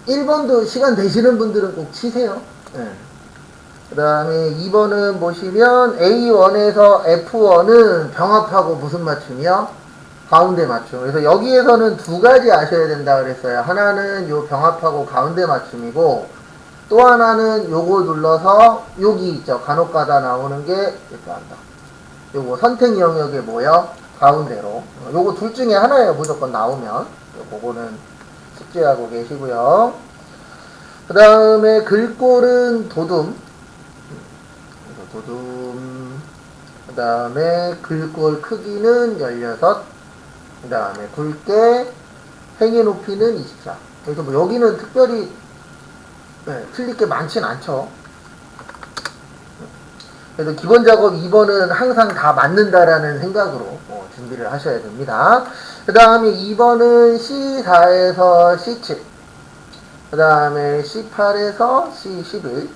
1번도 시간 되시는 분들은 꼭 치세요. 네. 그 다음에 2번은 보시면 A1에서 F1은 병합하고 무슨 맞춤이요? 가운데 맞춤. 그래서 여기에서는 두 가지 아셔야 된다 그랬어요. 하나는 요 병합하고 가운데 맞춤이고, 또 하나는 요거 눌러서 여기 있죠. 간혹가다 나오는 게 이렇게 한다. 요거 선택 영역에 뭐요? 가운데로. 요거 둘 중에 하나예요. 무조건 나오면. 요거는 숙지하고 계시고요. 그 다음에 글꼴은 도둠. 도둠. 그 다음에 글꼴 크기는 16. 그 다음에 굵게 행의 높이는 24. 그래서 뭐 여기는 특별히 틀릴 게 많진 않죠. 그래서 기본 작업 2번은 항상 다 맞는다라는 생각으로 준비를 하셔야 됩니다. 그 다음에 2번은 C4에서 C7, 그 다음에 C8에서 C11,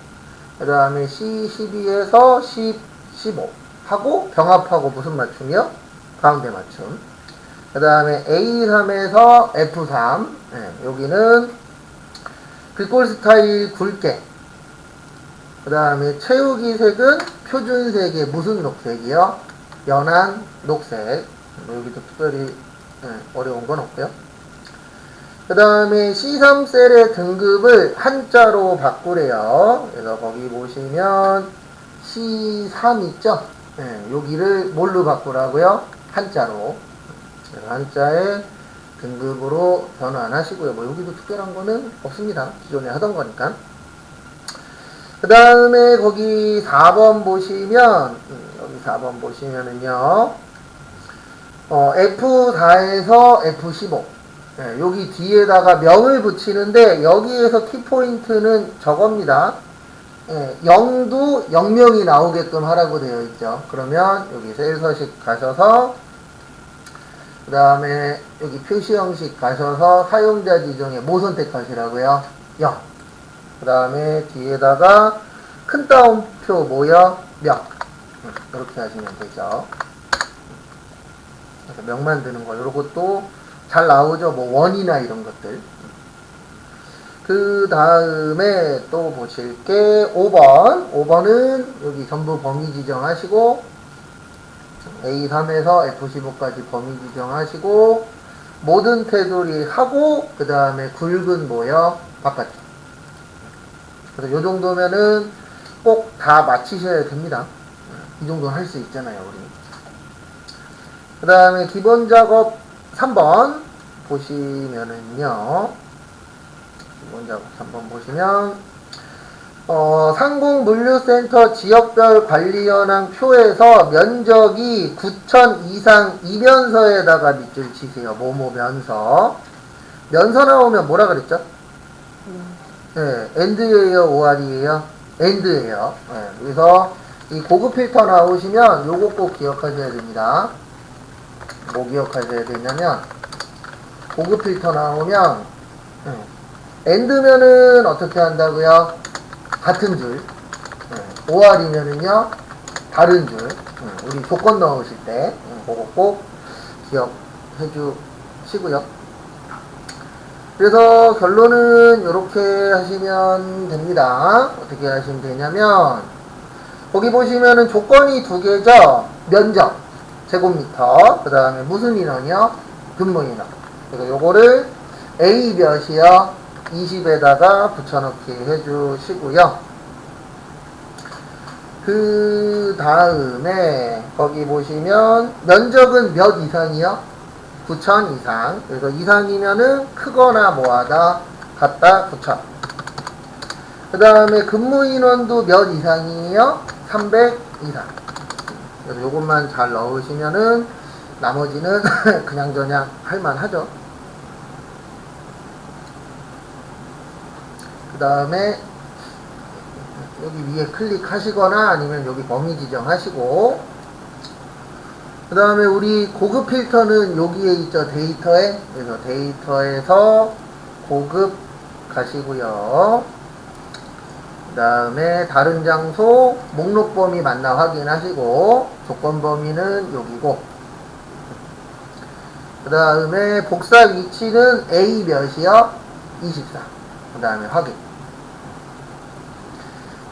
그 다음에 C12에서 C15 하고 병합하고 무슨 맞춤이요? 가운데 맞춤. 그 다음에 A3에서 F3, 여기는 글꼴 스타일 굵게. 그 다음에 채우기 색은 표준색의 무슨 녹색이요? 연한 녹색. 여기도 특별히 어려운 건 없고요. 그 다음에 C3셀의 등급을 한자로 바꾸래요. 그래서 거기 보시면 C3 있죠? 여기를 뭘로 바꾸라고요? 한자로. 한자의 등급으로 변환하시고요. 뭐 여기도 특별한 거는 없습니다. 기존에 하던 거니까. 그 다음에 거기 4번 보시면 여기 4번 보시면은요, F4에서 F15, 여기 뒤에다가 명을 붙이는데 여기에서 키포인트는 저겁니다. 0도 0명이 나오게끔 하라고 되어 있죠. 그러면 여기 셀 서식 가셔서 그 다음에 여기 표시 형식 가셔서 사용자 지정에 뭐 선택하시라고요? 0. 그 다음에 뒤에다가 큰 따옴표 뭐요? 명. 이렇게 하시면 되죠. 그래서 명 만드는 거, 이런 것도 잘 나오죠. 뭐 원이나 이런 것들. 그 다음에 또 보실 게 5번. 5번은 여기 전부 범위 지정하시고, A3에서 F15까지 범위 지정하시고, 모든 테두리 하고, 그 다음에 굵은 뭐요? 바깥쪽. 그래서 요 정도면은 꼭 다 맞히셔야 됩니다. 이 정도는 할 수 있잖아요, 우리. 그 다음에 기본 작업 3번 보시면은요, 기본 작업 3번 보시면, 상공물류센터 지역별 관리현황 표에서 면적이 9,000 이상 이면서에다가 밑줄 치세요. 뭐뭐 면서. 면서 나오면 뭐라 그랬죠? 엔드예요, OR이에요? 엔드예요. 그래서 이 고급 필터 나오시면 요거 꼭 기억하셔야 됩니다. 뭐 기억하셔야 되냐면, 고급 필터 나오면 엔드면은 어떻게 한다고요? 같은 줄. OR이면은요 다른 줄. 우리 조건 넣으실 때 그거 꼭 기억해 주시고요. 그래서 결론은 이렇게 하시면 됩니다. 어떻게 하시면 되냐면, 거기 보시면은 조건이 두 개죠. 면적 제곱미터, 그 다음에 무슨 인원이요? 근무 인원. 그래서 요거를 A 몇이요? 20에다가 붙여넣기 해주시고요. 그 다음에 거기 보시면 면적은 몇 이상이요? 9,000 이상. 그래서 이상이면은 크거나 뭐하다 같다 9,000. 그 다음에 근무 인원도 몇 이상이에요? 300 이상. 그래서 요것만 잘 넣으시면은 나머지는 그냥저냥 할만하죠. 그 다음에 여기 위에 클릭하시거나 아니면 여기 범위 지정하시고, 그 다음에 우리 고급 필터는 여기에 있죠. 데이터에. 그래서 데이터에서 고급 가시고요. 그 다음에 다른 장소 목록 범위 맞나 확인하시고, 조건 범위는 여기고, 그 다음에 복사 위치는 A 몇이요? 24. 그 다음에 확인.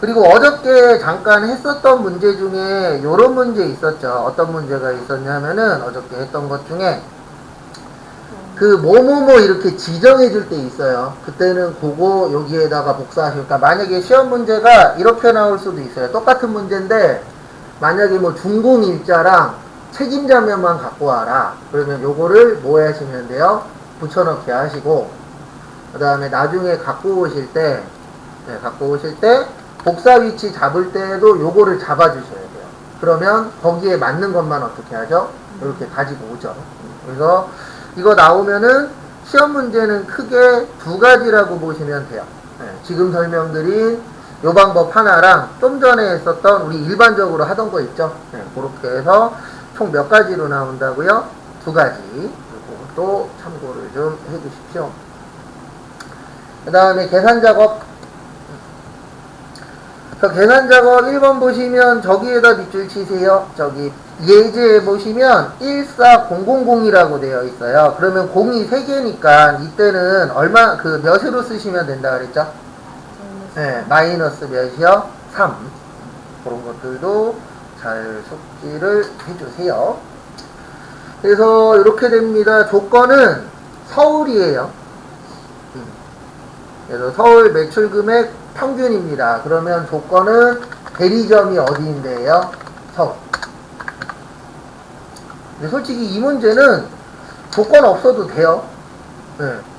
그리고 어저께 잠깐 했었던 문제 중에 요런 문제 있었죠. 어떤 문제가 있었냐면은 어저께 했던 것 중에 그 뭐뭐뭐 이렇게 지정해 줄 때 있어요. 그때는 그거 여기에다가 복사하시니까 만약에 시험 문제가 이렇게 나올 수도 있어요. 똑같은 문제인데 만약에 뭐 준공일자랑 책임자면만 갖고 와라. 그러면 요거를 뭐 하시면 돼요? 붙여넣기 하시고 그 다음에 나중에 갖고 오실 때 복사 위치 잡을 때에도 요거를 잡아주셔야 돼요. 그러면 거기에 맞는 것만 어떻게 하죠? 이렇게 가지고 오죠. 그래서 이거 나오면은 시험 문제는 크게 두 가지라고 보시면 돼요. 지금 설명드린 요 방법 하나랑 좀 전에 했었던 우리 일반적으로 하던 거 있죠. 그렇게 해서 총 몇 가지로 나온다고요? 두 가지. 이것도 참고를 좀 해주십시오. 그 다음에 계산 작업. 계산 작업 1번 보시면 저기에다 밑줄 치세요. 저기 예제에 보시면 14000이라고 되어 있어요. 그러면 0이 3개니까 이때는 얼마 그 몇으로 쓰시면 된다 그랬죠? 네, 마이너스 몇이요? 3. 그런 것들도 잘 숙지를 해주세요. 그래서 이렇게 됩니다. 조건은 서울이에요. 그래서 서울 매출 금액 평균입니다. 그러면 조건은 대리점이 어디인데요? 서울. 근데 솔직히 이 문제는 조건 없어도 돼요.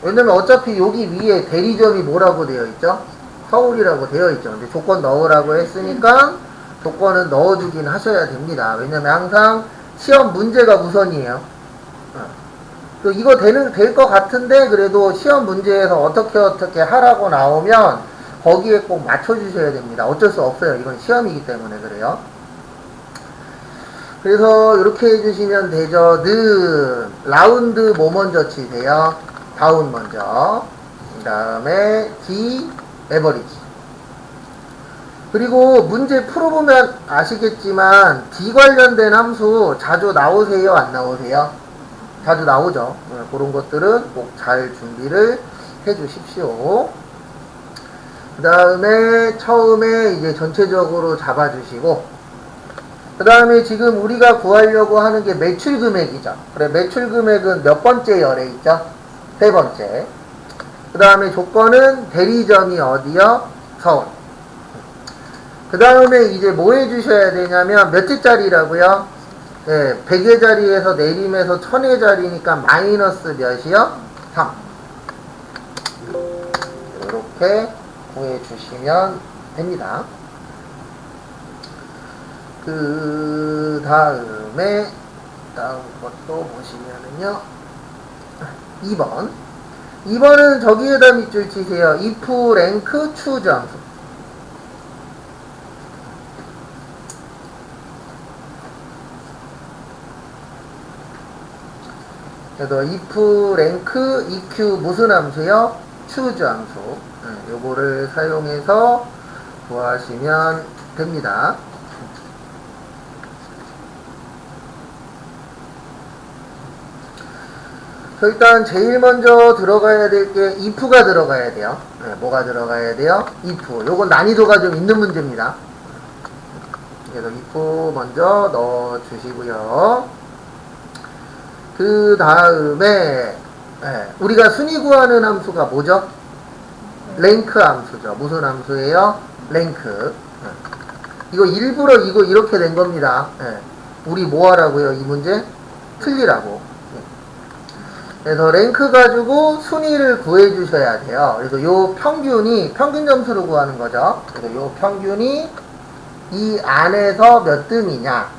왜냐면 어차피 여기 위에 대리점이 뭐라고 되어 있죠? 서울이라고 되어 있죠. 근데 조건 넣으라고 했으니까 조건은 넣어주긴 하셔야 됩니다. 왜냐면 항상 시험 문제가 우선이에요. 이거 될 것 같은데 그래도 시험 문제에서 어떻게 하라고 나오면 거기에 꼭 맞춰주셔야 됩니다. 어쩔 수 없어요. 이건 시험이기 때문에 그래요. 그래서 이렇게 해주시면 되죠. 라운드 뭐 먼저 치세요? 다운 먼저. 그 다음에 D 에버리지. 그리고 문제 풀어보면 아시겠지만 D 관련된 함수 자주 나오세요? 안 나오세요? 자주 나오죠. 그런 것들은 꼭 잘 준비를 해 주십시오. 그 다음에 처음에 이제 전체적으로 잡아주시고 그 다음에 지금 우리가 구하려고 하는 게 매출 금액이죠. 그래, 매출 금액은 몇 번째 열에 있죠? 세 번째. 그 다음에 조건은 대리점이 어디요? 서울. 그 다음에 이제 뭐 해주셔야 되냐면 몇 개짜리라고요? 네, 100의 자리에서 내림에서 1000의 자리니까 마이너스 몇이요? 3. 이렇게 구해주시면 됩니다. 그 다음에 다음 것도 보시면은요 2번 2번은 저기에다 밑줄 치세요. if 랭크 추정수. 그래서 if 랭크 eq 무슨 함수요? choose 함수. 요거를 사용해서 구하시면 됩니다. 일단 제일 먼저 들어가야 될 게 if가 들어가야 돼요. 뭐가 들어가야 돼요? if. 요건 난이도가 좀 있는 문제입니다. 그래서 if 먼저 넣어 주시고요. 그 다음에 우리가 순위 구하는 함수가 뭐죠? 랭크 함수죠. 무슨 함수예요? 랭크. 이거 일부러 이거 이렇게 된 겁니다. 우리 뭐 하라고요? 이 문제? 틀리라고. 그래서 랭크 가지고 순위를 구해 주셔야 돼요. 그래서 요 평균이 평균 점수를 구하는 거죠. 그래서 요 평균이 이 안에서 몇 등이냐.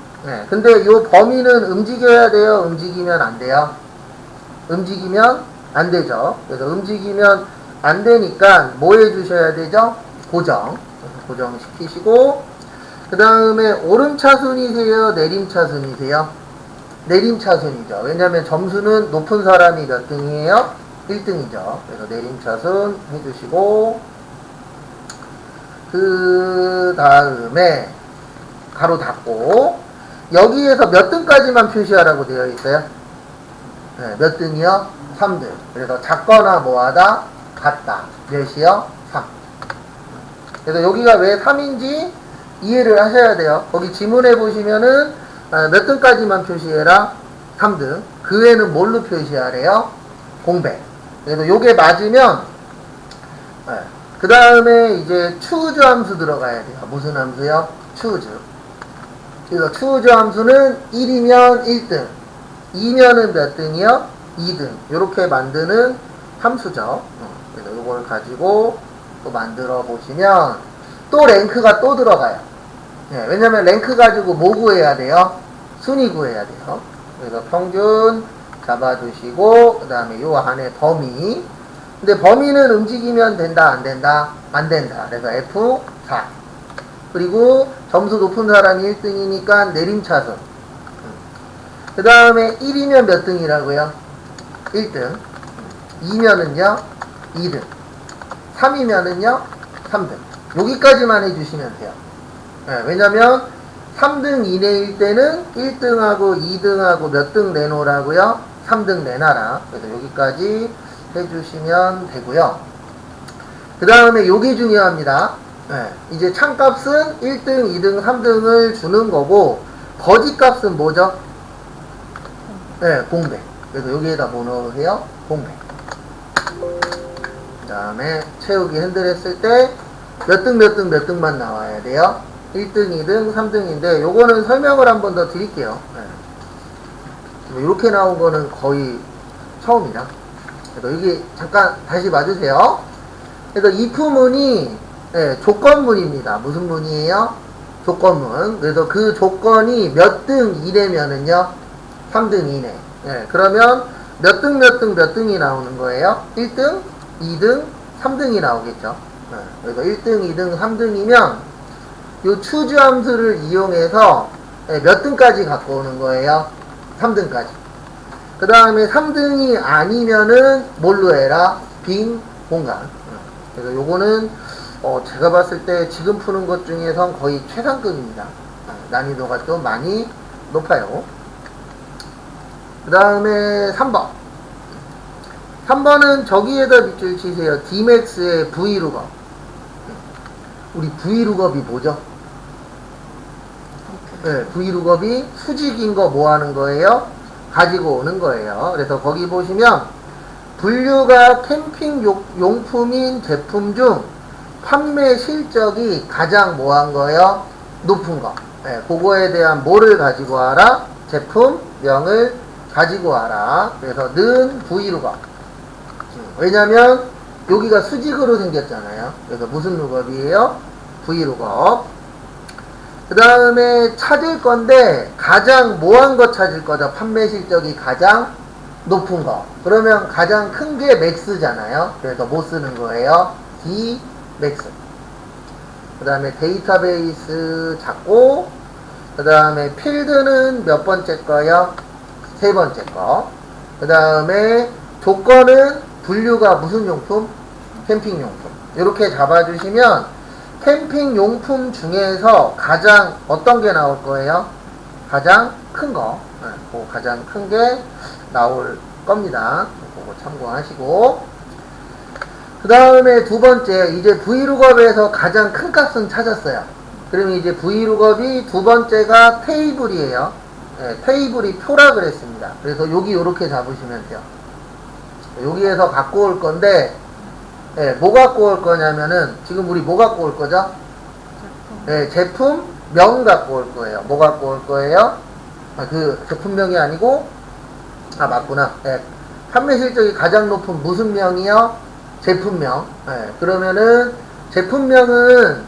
근데 요 범위는 움직여야 돼요? 움직이면 안 돼요? 움직이면 안 되죠. 그래서 움직이면 안 되니까 뭐 해 주셔야 되죠? 고정. 고정 시키시고 그 다음에 오름차순이세요? 내림차순이세요? 내림차순이죠. 왜냐면 점수는 높은 사람이 몇 등이에요? 1등이죠. 그래서 내림차순 해주시고 그 다음에 가로 닫고 여기에서 몇 등까지만 표시하라고 되어 있어요? 몇 등이요? 3등. 그래서 작거나 뭐하다? 같다. 몇이요? 3. 그래서 여기가 왜 3인지 이해를 하셔야 돼요. 거기 지문에 보시면은 몇 등까지만 표시해라? 3등. 그 외에는 뭘로 표시하래요? 공백. 그래서 요게 맞으면 그 다음에 이제 choose 함수 들어가야 돼요. 무슨 함수요? choose. 그래서 choose 함수는 1이면 1등, 2면은 몇 등이요? 2등. 이렇게 만드는 함수죠. 그래서 요걸 가지고 또 만들어 보시면 또 랭크가 또 들어가요. 왜냐면 랭크 가지고 뭐 구해야 돼요? 순위 구해야 돼요. 그래서 평균 잡아주시고 그 다음에 요 안에 범위. 근데 범위는 움직이면 된다 안 된다? 안 된다. 그래서 F4. 그리고 점수 높은 사람이 1등이니까 내림차순. 그 다음에 1이면 몇 등이라고요? 1등. 2면은요? 2등. 3이면은요? 3등. 여기까지만 해주시면 돼요. 왜냐면 3등 이내일 때는 1등하고 2등하고 몇 등 내놓으라고요? 3등 내놔라. 그래서 여기까지 해주시면 되고요. 그 다음에 요게 중요합니다. 이제 참값은 1등, 2등, 3등을 주는 거고 거짓값은 뭐죠? 공백. 그래서 여기에다 뭐 넣으세요? 공백. 그 다음에 채우기 핸들 했을 때 몇 등, 몇 등, 몇 등만 나와야 돼요? 1등, 2등, 3등인데 요거는 설명을 한 번 더 드릴게요. 이렇게 나온 거는 거의 처음이라. 그래서 여기 잠깐 다시 봐주세요. 그래서 if문이 조건문입니다. 무슨 문이에요? 조건문. 그래서 그 조건이 몇 등 이내면은요? 3등 이내. 그러면 몇 등, 몇 등, 몇 등이 나오는 거예요? 1등, 2등, 3등이 나오겠죠. 그래서 1등, 2등, 3등이면 요 choose 함수를 이용해서 몇 등까지 갖고 오는 거예요? 3등까지. 그 다음에 3등이 아니면은 뭘로 해라? 빈 공간. 그래서 요거는 제가 봤을 때 지금 푸는 것 중에선 거의 최상급입니다. 난이도가 좀 많이 높아요. 그 다음에 3번. 3번은 저기에다 밑줄 치세요. Dmax의 Vlookup. 우리 Vlookup이 뭐죠? Vlookup이 수직인 거 뭐 하는 거예요? 가지고 오는 거예요. 그래서 거기 보시면 분류가 캠핑 용품인 제품 중 판매 실적이 가장 뭐 한 거예요? 높은 거. 그거에 대한 뭐를 가지고 와라? 제품명을 가지고 와라. 그래서 는 Vlookup. 왜냐면 여기가 수직으로 생겼잖아요. 그래서 무슨 룩업이에요? Vlookup. 그 다음에 찾을 건데 가장 뭐한 거 찾을 거죠? 판매 실적이 가장 높은 거. 그러면 가장 큰 게 맥스잖아요. 그래서 뭐 쓰는 거예요? D 맥스. 그 다음에 데이터베이스 찾고 그 다음에 필드는 몇 번째 거요? 세 번째 거. 그 다음에 조건은 분류가 무슨 용품? 캠핑용품. 이렇게 잡아주시면 캠핑용품 중에서 가장 어떤 게 나올 거예요? 가장 큰 거. 그 가장 큰 게 나올 겁니다. 그거 참고하시고. 그 다음에 두 번째, 이제 Vlookup에서 가장 큰 값은 찾았어요. 그러면 이제 Vlookup이 두 번째가 테이블이에요. 테이블이 표라 그랬습니다. 그래서 여기 이렇게 잡으시면 돼요. 여기에서 갖고 올 건데, 뭐 갖고 올 거냐면은, 지금 우리 뭐 갖고 올 거죠? 제품명 갖고 올 거예요. 뭐 갖고 올 거예요? 그 제품명이 아니고, 맞구나. 판매 실적이 가장 높은 무슨 명이요? 제품명. 그러면은, 제품명은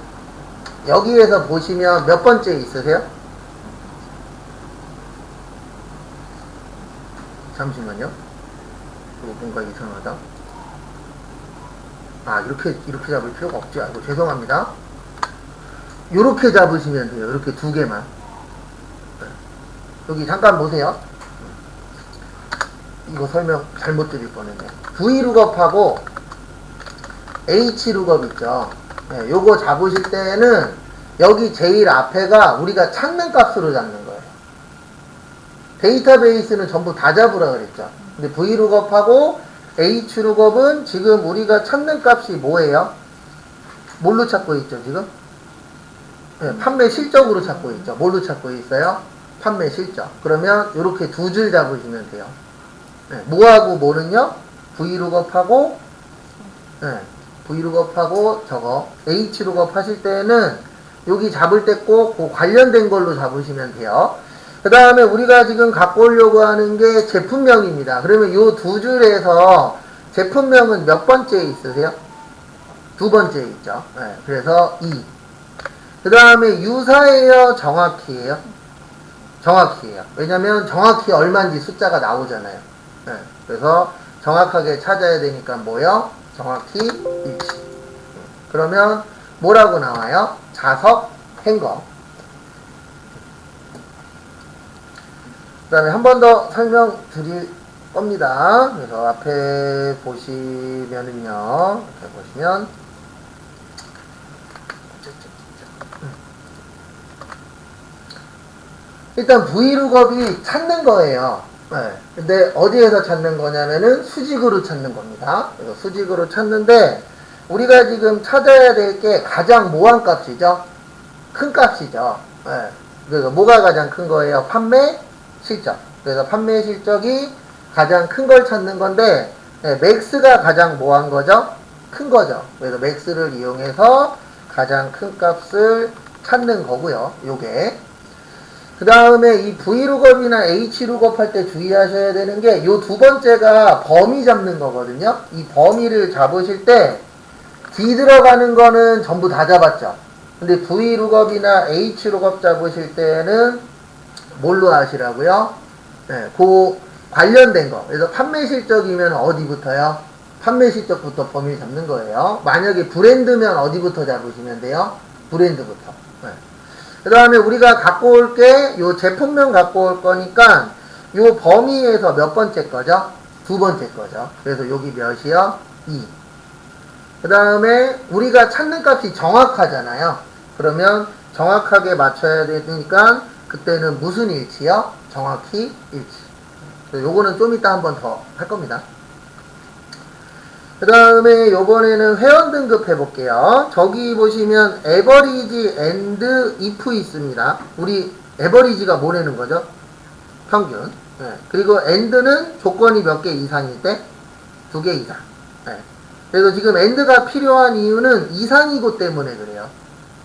여기에서 보시면 몇 번째 있으세요? 잠시만요. 뭔가 이상하다. 이렇게 잡을 필요가 없지. 아이고, 죄송합니다. 요렇게 잡으시면 돼요. 이렇게 두 개만. 여기 잠깐 보세요. 이거 설명 잘못 드릴 뻔했네. Vlookup하고 Hlookup 있죠. 요거 잡으실 때는 여기 제일 앞에가 우리가 찾는 값으로 잡는 거예요. 데이터베이스는 전부 다 잡으라 그랬죠. 근데 Vlookup하고 H룩업은 지금 우리가 찾는 값이 뭐예요? 뭘로 찾고 있죠, 지금? 네, 판매 실적으로 찾고 있죠. 뭘로 찾고 있어요? 판매 실적. 그러면 이렇게 두 줄 잡으시면 돼요. 네, 뭐하고 뭐는요? V룩업하고, 네, V룩업하고 저거 H룩업 하실 때는 여기 잡을 때 꼭 그 관련된 걸로 잡으시면 돼요. 그 다음에 우리가 지금 갖고 오려고 하는 게 제품명입니다. 그러면 이 두 줄에서 제품명은 몇 번째 있으세요? 두 번째 있죠. 네, 그래서 2. 그 다음에 유사예요? 정확히예요? 정확히예요. 왜냐면 정확히 얼마인지 숫자가 나오잖아요. 네, 그래서 정확하게 찾아야 되니까 뭐요? 정확히 일치. 그러면 뭐라고 나와요? 자석, 행거. 그 다음에 한 번 더 설명드릴 겁니다. 그래서 앞에 보시면은요, 이렇게 보시면, 일단 V룩업이 찾는 거예요. 네. 근데 어디에서 찾는 거냐면은 수직으로 찾는 겁니다. 그래서 수직으로 찾는데, 우리가 지금 찾아야 될 게 가장 모한 값이죠. 큰 값이죠. 네. 그래서 뭐가 가장 큰 거예요? 판매 실적. 그래서 판매 실적이 가장 큰 걸 찾는 건데, 네, 맥스가 가장 뭐한 거죠? 큰 거죠. 그래서 맥스를 이용해서 가장 큰 값을 찾는 거고요. 요게. 그 다음에 이 V룩업이나 H룩업 할 때 주의하셔야 되는 게 요 두 번째가 범위 잡는 거거든요. 이 범위를 잡으실 때 D 들어가는 거는 전부 다 잡았죠. 근데 V룩업이나 H룩업 잡으실 때는 뭘로 하시라고요? 네, 그 관련된 거. 그래서 판매 실적이면 어디부터요? 판매 실적부터 범위 잡는 거예요. 만약에 브랜드면 어디부터 잡으시면 돼요? 브랜드부터. 네. 그 다음에 우리가 갖고 올 게 요 제품명 갖고 올 거니까 요 범위에서 몇 번째 거죠? 두 번째 거죠. 그래서 여기 몇이요? 2. 그 다음에 우리가 찾는 값이 정확하잖아요. 그러면 정확하게 맞춰야 되니까 그때는 무슨 일치요? 정확히 일치. 요거는 좀 이따 한 번 더 할 겁니다. 그 다음에 요번에는 회원 등급 해볼게요. 저기 보시면 에버리지 앤드 if 있습니다. 우리 에버리지가 뭐라는 거죠? 평균. 네. 그리고 앤드는 조건이 몇 개 이상일 때? 2개 이상. 네. 그래서 지금 앤드가 필요한 이유는 이상이고 때문에 그래요.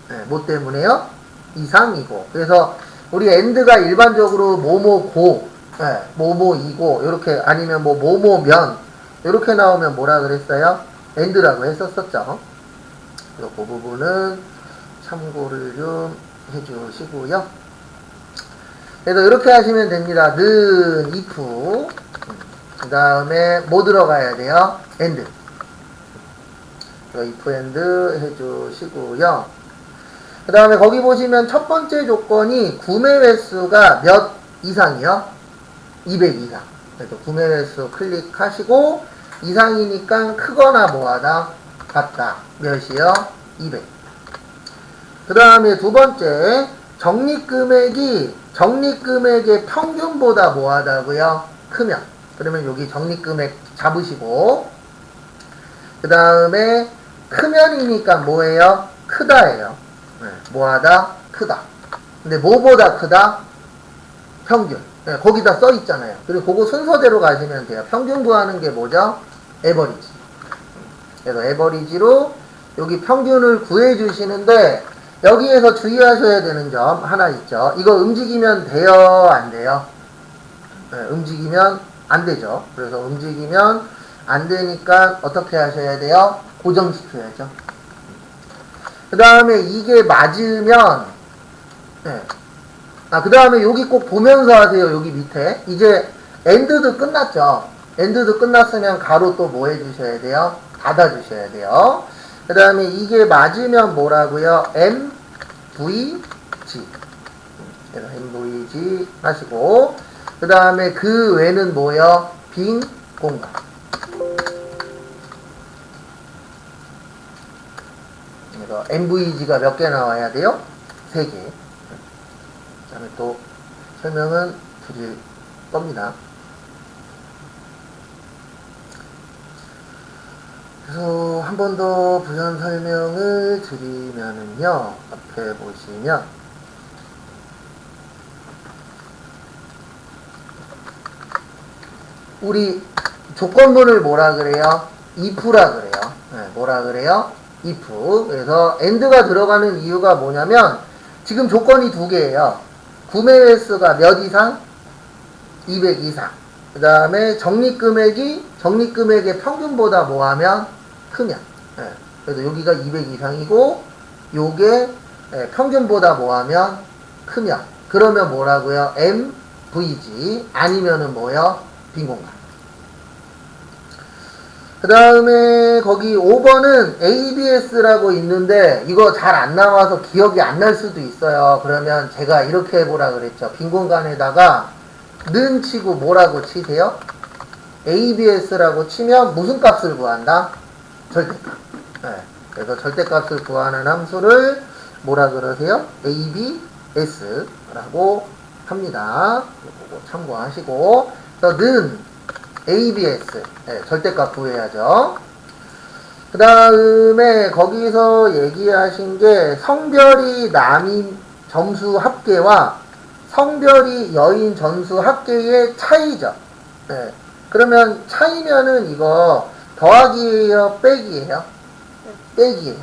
네. 뭐 때문에요? 이상이고. 그래서 우리 앤드가 일반적으로 뭐뭐고, 네. 뭐뭐이고, 이렇게 아니면 뭐 뭐뭐면 이렇게 나오면 뭐라 그랬어요? 앤드라고 했었었죠. 그래서 그 부분은 참고를 좀 해주시고요. 그래서 이렇게 하시면 됩니다. 는 if 그 다음에 뭐 들어가야 돼요? and. if and 해주시고요. 그 다음에 거기 보시면 첫 번째 조건이 구매 횟수가 몇 이상이요? 200 이상. 그래서 구매 횟수 클릭하시고 이상이니까 크거나 뭐하다? 같다. 몇이요? 200. 그 다음에 두 번째 적립금액이 적립금액의 평균보다 뭐하다고요? 크면. 그러면 여기 적립금액 잡으시고 그 다음에 크면이니까 뭐예요? 크다예요. 네, 뭐하다? 크다. 근데 뭐보다 크다? 평균. 네, 거기다 써 있잖아요. 그리고 그거 순서대로 가시면 돼요. 평균 구하는 게 뭐죠? 에버리지. 그래서 에버리지로 여기 평균을 구해 주시는데 여기에서 주의하셔야 되는 점 하나 있죠. 이거 움직이면 돼요? 안 돼요? 네, 움직이면 안 되죠. 그래서 움직이면 안 되니까 어떻게 하셔야 돼요? 고정시켜야죠. 그 다음에 이게 맞으면 네. 그 다음에 여기 꼭 보면서 하세요. 여기 밑에. 이제 엔드도 끝났죠. 엔드도 끝났으면 가로 또 뭐 해주셔야 돼요? 닫아주셔야 돼요. 그 다음에 이게 맞으면 뭐라고요? MVG. 그래서 MVG 하시고 그 다음에 그 외는 뭐요? 빈 공간. 그래서 MVG가 몇 개 나와야 돼요? 3개. 그 다음에 또 설명은 드릴 겁니다. 그래서 한 번 더 부연 설명을 드리면은요, 앞에 보시면 우리 조건문을 뭐라 그래요? if라 그래요. 네, 뭐라 그래요? if. 그래서 and가 들어가는 이유가 뭐냐면 지금 조건이 두 개예요. 구매 횟수가 몇 이상? 200 이상. 그 다음에 적립금액의 평균보다 뭐하면? 크면. 예, 그래서 여기가 200 이상이고 요게 평균보다 뭐하면? 크면. 그러면 뭐라고요? MVG 아니면은 뭐요? 빈 공간. 그 다음에 거기 5번은 ABS라고 있는데 이거 잘 안 나와서 기억이 안 날 수도 있어요. 그러면 제가 이렇게 해보라 그랬죠. 빈 공간에다가 는 치고 뭐라고 치세요? ABS라고 치면 무슨 값을 구한다? 절대값. 네. 그래서 절대값을 구하는 함수를 뭐라 그러세요? ABS라고 합니다. 이거 참고하시고. 그래서 는 ABS. 네, 절대값 구해야죠. 그 다음에 거기서 얘기하신 게 성별이 남인 점수 합계와 성별이 여인 점수 합계의 차이죠. 네. 그러면 차이면은 이거 더하기예요? 빼기예요? 빼기예요.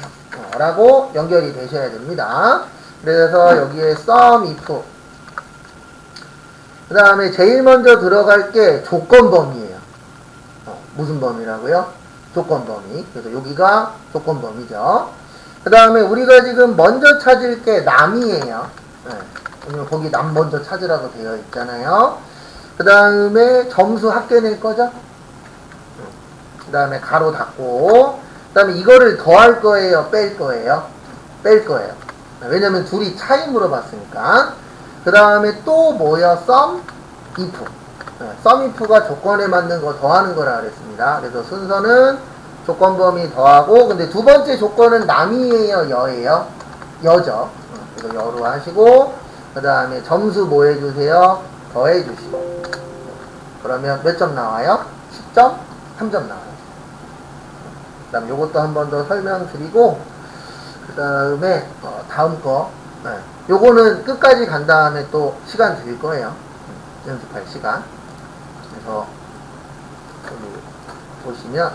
라고 연결이 되셔야 됩니다. 그래서 여기에 sum if. 그 다음에 제일 먼저 들어갈 게 조건범위예요. 무슨 범위라고요? 조건범위. 그래서 여기가 조건범위죠. 그 다음에 우리가 지금 먼저 찾을 게 남이에요. 네. 거기 남 먼저 찾으라고 되어 있잖아요. 그 다음에 점수 합계 낼 거죠? 그 다음에 가로 닫고, 그 다음에 이거를 더할 거예요? 뺄 거예요? 뺄 거예요. 왜냐면 둘이 차이 물어봤으니까. 그 다음에 또 뭐요? sum if. sum if가 조건에 맞는 거 더하는 거라 그랬습니다. 그래서 순서는 조건범위 더하고, 근데 두 번째 조건은 남이에요? 여예요? 여죠. 그래서 여로 하시고, 그 다음에 점수 뭐 해주세요? 더해주시고. 그러면 몇 점 나와요? 10점? 3점 나와요. 그 다음 요것도 한 번 더 설명드리고, 그 다음에 다음 거. 요거는 끝까지 간 다음에 또 시간 드릴 거예요. 연습할 시간. 그래서 여기 보시면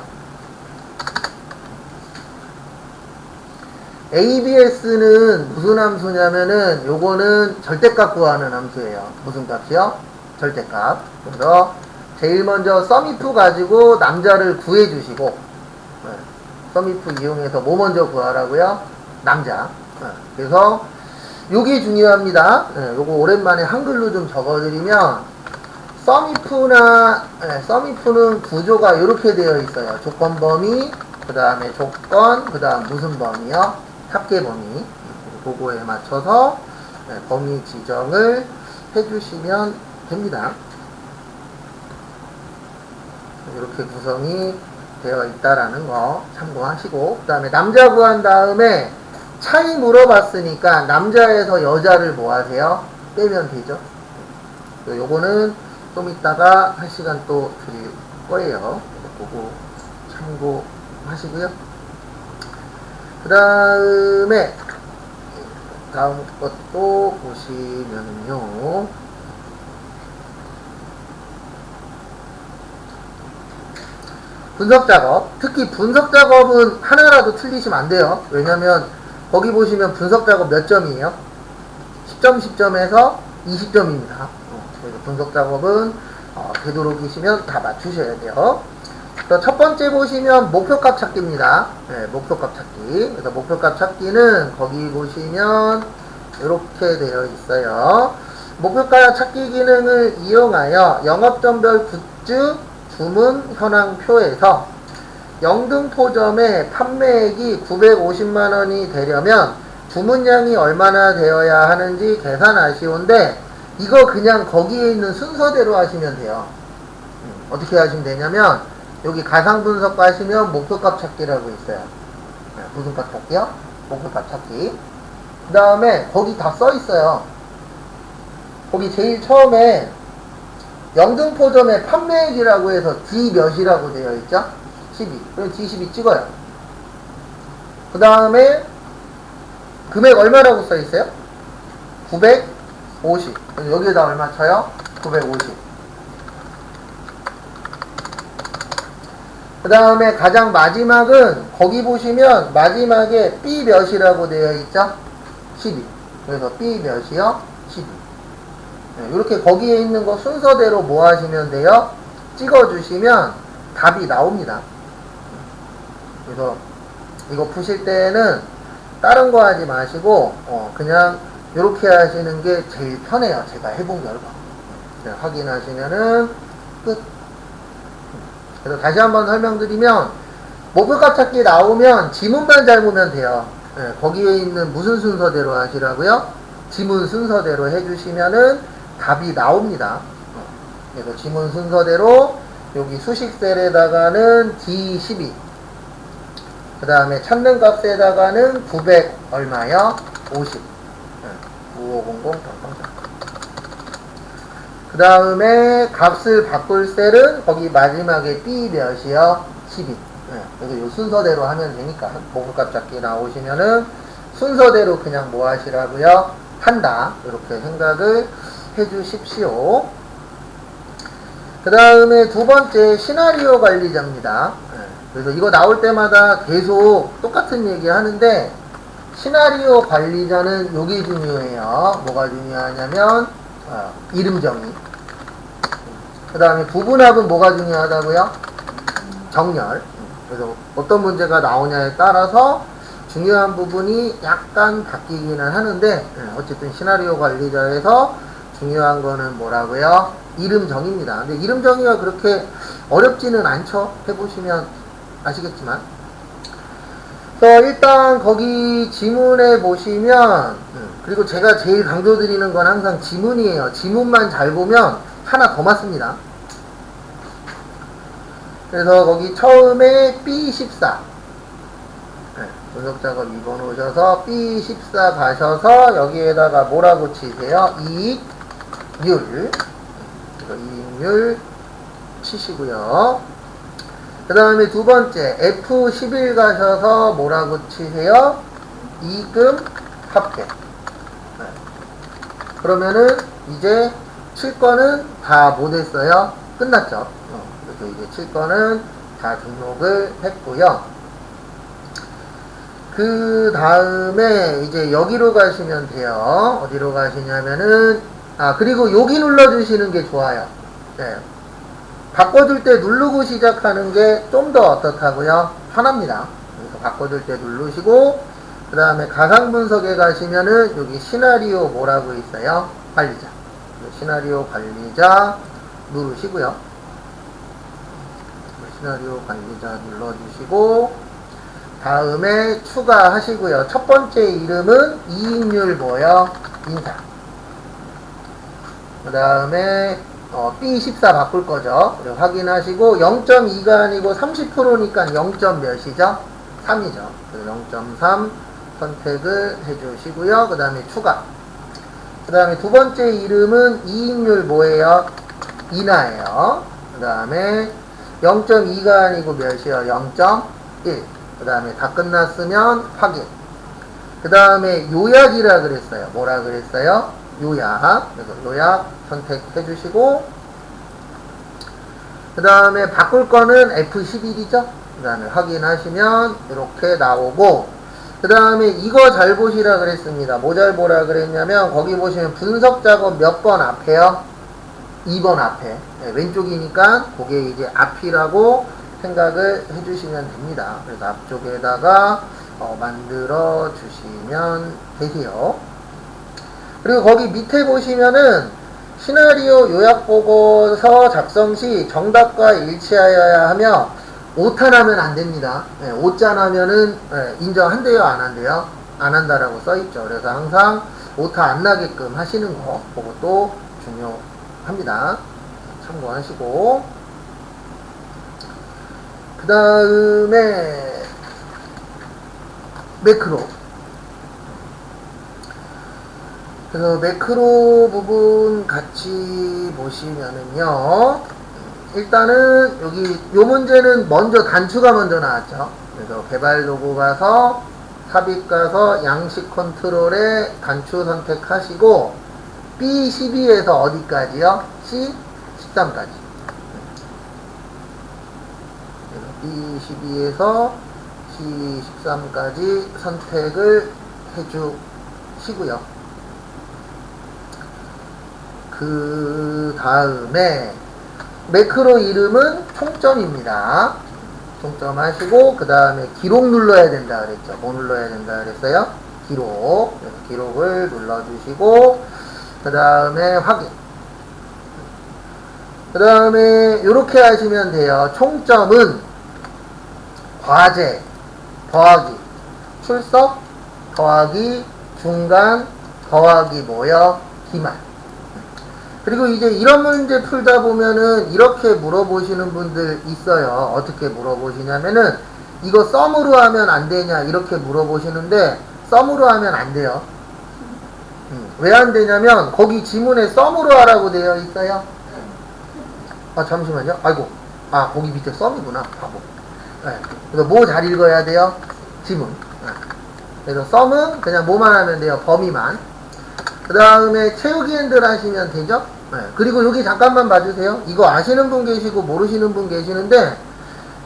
ABS는 무슨 함수냐면은 요거는 절대값 구하는 함수예요. 무슨 값이요? 절대값. 그래서 제일 먼저 sum if 가지고 남자를 구해주시고, sum if 이용해서 뭐 먼저 구하라고요? 남자. 그래서 요게 중요합니다. 요거 오랜만에 한글로 좀 적어드리면 sum if는 구조가 이렇게 되어 있어요. 조건 범위, 그 다음에 조건, 그 다음 무슨 범위요? 합계 범위. 그거에 맞춰서 범위 지정을 해주시면 됩니다. 이렇게 구성이 되어 있다라는 거 참고하시고, 그 다음에 남자 구한 다음에 차이 물어봤으니까 남자에서 여자를 뭐 하세요? 빼면 되죠. 요거는 좀 이따가 한 시간 또 드릴 거예요. 보고 참고하시고요. 그 다음에 다음 것도 보시면요. 분석 작업. 특히 분석 작업은 하나라도 틀리시면 안 돼요. 왜냐면 거기 보시면 분석 작업 몇 점이에요? 10점, 10점에서 20점입니다. 그래서 분석 작업은 되도록이시면 다 맞추셔야 돼요. 첫 번째 보시면 목표값 찾기입니다. 목표값 찾기. 그래서 목표값 찾기는 거기 보시면 이렇게 되어 있어요. 목표가 찾기 기능을 이용하여 영업점별 굿즈 주문 현황표에서 영등포점의 판매액이 950만원이 되려면 주문량이 얼마나 되어야 하는지 계산하시온데, 이거 그냥 거기에 있는 순서대로 하시면 돼요. 어떻게 하시면 되냐면 여기 가상분석 가시면 목표값 찾기라고 있어요. 무슨 값 찾기요? 목표값 찾기. 그 다음에 거기 다 써 있어요. 거기 제일 처음에 영등포점의 판매액이라고 해서 D 몇이라고 되어 있죠? 12. 그럼 D12 찍어요. 그 다음에 금액 얼마라고 써있어요? 950. 여기에다 얼마 쳐요? 950. 그 다음에 가장 마지막은 거기 보시면 마지막에 B 몇이라고 되어 있죠? 12. 그래서 B 몇이요? 12. 네, 이렇게 거기에 있는 거 순서대로 뭐 하시면 돼요? 찍어주시면 답이 나옵니다. 그래서 이거 푸실 때는 다른 거 하지 마시고 그냥 이렇게 하시는 게 제일 편해요. 제가 해본 결과. 네, 확인하시면은 끝. 그래서 다시 한번 설명드리면 목표값 찾기 나오면 지문만 잘 보면 돼요. 네, 거기에 있는 무슨 순서대로 하시라고요? 지문 순서대로 해주시면은 답이 나옵니다. 그래서 지문 순서대로 여기 수식셀에다가는 D12, 그 다음에 찾는 값에다가는 900 얼마요? 50. 9500. 그 다음에 값을 바꿀 셀은 거기 마지막에 B 몇이요? 12. 그래서 이 순서대로 하면 되니까 목표값 찾기 나오시면은 순서대로 그냥 뭐 하시라고요? 한다. 이렇게 생각을 해주십시오. 그 다음에 두 번째 시나리오 관리자입니다. 그래서 이거 나올 때마다 계속 똑같은 얘기 하는데 시나리오 관리자는 요게 중요해요. 뭐가 중요하냐면 이름 정의. 그 다음에 부분합은 뭐가 중요하다고요? 정렬. 그래서 어떤 문제가 나오냐에 따라서 중요한 부분이 약간 바뀌기는 하는데 어쨌든 시나리오 관리자에서 중요한 거는 뭐라고요? 이름 정의입니다. 근데 이름 정의가 그렇게 어렵지는 않죠. 해보시면 아시겠지만. 그래서 일단 거기 지문에 보시면 그리고 제가 제일 강조드리는 건 항상 지문이에요. 지문만 잘 보면 하나 더 맞습니다. 그래서 거기 처음에 B14 분석작업 2번 오셔서 B14 가셔서 여기에다가 뭐라고 치세요? 이익률. 이익률 치시고요. 그 다음에 두 번째 F11 가셔서 뭐라고 치세요? 이금 합계. 그러면은 이제 칠 거는 다 못했어요. 끝났죠. 그래서 이제 칠 거는 다 등록을 했고요. 그 다음에 이제 여기로 가시면 돼요. 어디로 가시냐면은 그리고 여기 눌러주시는 게 좋아요. 네. 바꿔줄 때 누르고 시작하는 게 좀 더 어떻다고요? 편합니다. 그래서 바꿔줄 때 누르시고 그 다음에 가상 분석에 가시면은 여기 시나리오 뭐라고 있어요? 관리자. 시나리오 관리자 누르시고요. 시나리오 관리자 눌러주시고 다음에 추가하시고요. 첫 번째 이름은 이익률 뭐요? 인사. 그 다음에 B14 바꿀 거죠. 확인하시고 0.2가 아니고 30%니까 0. 몇이죠? 3이죠. 0.3 선택을 해주시고요. 그 다음에 추가. 그 다음에 두 번째 이름은 이익률 뭐예요? 인하예요. 그 다음에 0.2가 아니고 몇이요? 0.1. 그 다음에 다 끝났으면 확인. 그 다음에 요약이라 그랬어요. 뭐라 그랬어요? 요약. 그래서 요약 선택해 주시고 그 다음에 바꿀 거는 F11이죠. 그 다음에 확인하시면 이렇게 나오고 그 다음에 이거 잘 보시라 그랬습니다. 뭐 잘 보라 그랬냐면 거기 보시면 분석 작업 몇 번 앞에요? 2번 앞에. 네, 왼쪽이니까 그게 이제 앞이라고 생각을 해주시면 됩니다. 그래서 앞쪽에다가 만들어 주시면 되세요. 그리고 거기 밑에 보시면은 시나리오 요약보고서 작성 시 정답과 일치하여야 하며 오탄하면 안 됩니다. 네, 오짠하면은 인정한대요, 안 한대요? 안 한다라고 써있죠. 그래서 항상 오타 안 나게끔 하시는 거, 그것도 중요합니다. 참고하시고. 그 다음에 매크로. 그래서 매크로 부분 같이 보시면은요, 일단은 여기 요 문제는 먼저 단추가 먼저 나왔죠. 그래서 개발 도구 가서 삽입 가서 양식 컨트롤에 단추 선택하시고 B12에서 어디까지요? C13까지. B12에서 C13까지 선택을 해주시고요. 그 다음에 매크로 이름은 총점입니다. 총점 하시고 그 다음에 기록 눌러야 된다 그랬죠. 뭐 눌러야 된다 그랬어요? 기록. 기록을 눌러주시고 그 다음에 확인. 그 다음에 이렇게 하시면 돼요. 총점은 과제 더하기 출석 더하기 중간 더하기 뭐요? 기말. 그리고 이제 이런 문제 풀다 보면은 이렇게 물어보시는 분들 있어요. 어떻게 물어보시냐면은 이거 썸으로 하면 안 되냐 이렇게 물어보시는데 썸으로 하면 안 돼요. 왜 안 되냐면 거기 지문에 썸으로 하라고 되어 있어요. 아 잠시만요. 아이고. 아 거기 밑에 썸이구나. 바보. 네. 그래서 뭐 잘 읽어야 돼요? 지문. 네. 그래서 썸은 그냥 뭐만 하면 돼요? 범위만. 그 다음에 채우기 핸들 하시면 되죠? 네. 그리고 여기 잠깐만 봐주세요. 이거 아시는 분 계시고 모르시는 분 계시는데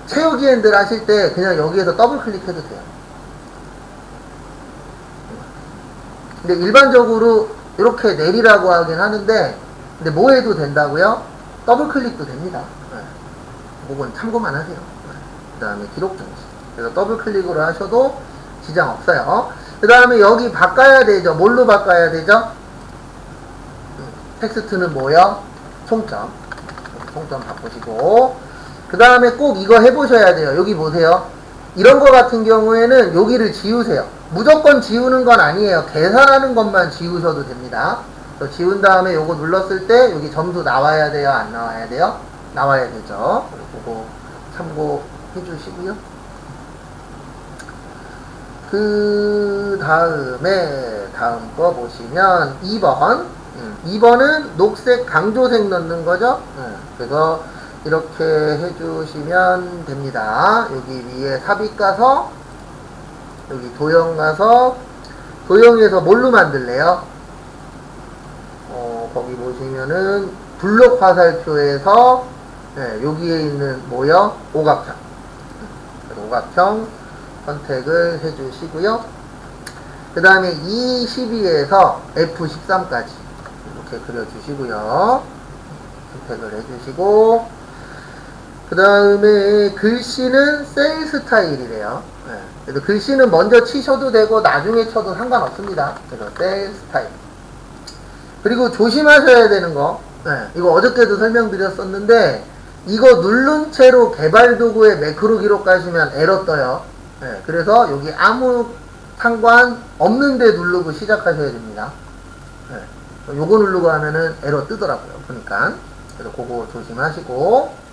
채우기 핸들 하실 때 그냥 여기에서 더블 클릭해도 돼요. 근데 일반적으로 이렇게 내리라고 하긴 하는데 근데 뭐 해도 된다고요? 더블 클릭도 됩니다. 네. 그건 참고만 하세요. 네. 그 다음에 기록 정지. 그래서 더블 클릭으로 하셔도 지장 없어요. 그 다음에 여기 바꿔야 되죠. 뭘로 바꿔야 되죠? 텍스트는 뭐요? 총점. 총점 바꾸시고 그 다음에 꼭 이거 해보셔야 돼요. 여기 보세요. 이런 거 같은 경우에는 여기를 지우세요. 무조건 지우는 건 아니에요. 계산하는 것만 지우셔도 됩니다. 그래서 지운 다음에 요거 눌렀을 때 여기 점수 나와야 돼요? 안 나와야 돼요? 나와야 되죠. 그거 참고해 주시고요. 그 다음에 다음 거 보시면 2번 2번은 녹색 강조색 넣는 거죠. 그래서 이렇게 해주시면 됩니다. 여기 위에 삽입 가서 여기 도형 가서 도형에서 뭘로 만들래요? 거기 보시면은 블록 화살표에서 여기에 있는 뭐요? 오각형. 오각형 선택을 해주시고요. 그 다음에 E12에서 F13까지 이렇게 그려주시고요. 선택을 해주시고 그 다음에 글씨는 셀 스타일이래요. 그래서 글씨는 먼저 치셔도 되고 나중에 쳐도 상관없습니다. 그래서 셀 스타일. 그리고 조심하셔야 되는 거 이거 어저께도 설명드렸었는데 이거 누른 채로 개발 도구에 매크로 기록 가시면 에러 떠요. 그래서 여기 아무 상관 없는데 누르고 시작하셔야 됩니다. 요거 누르고 하면은 에러 뜨더라고요. 보니까. 그래서 그거 조심하시고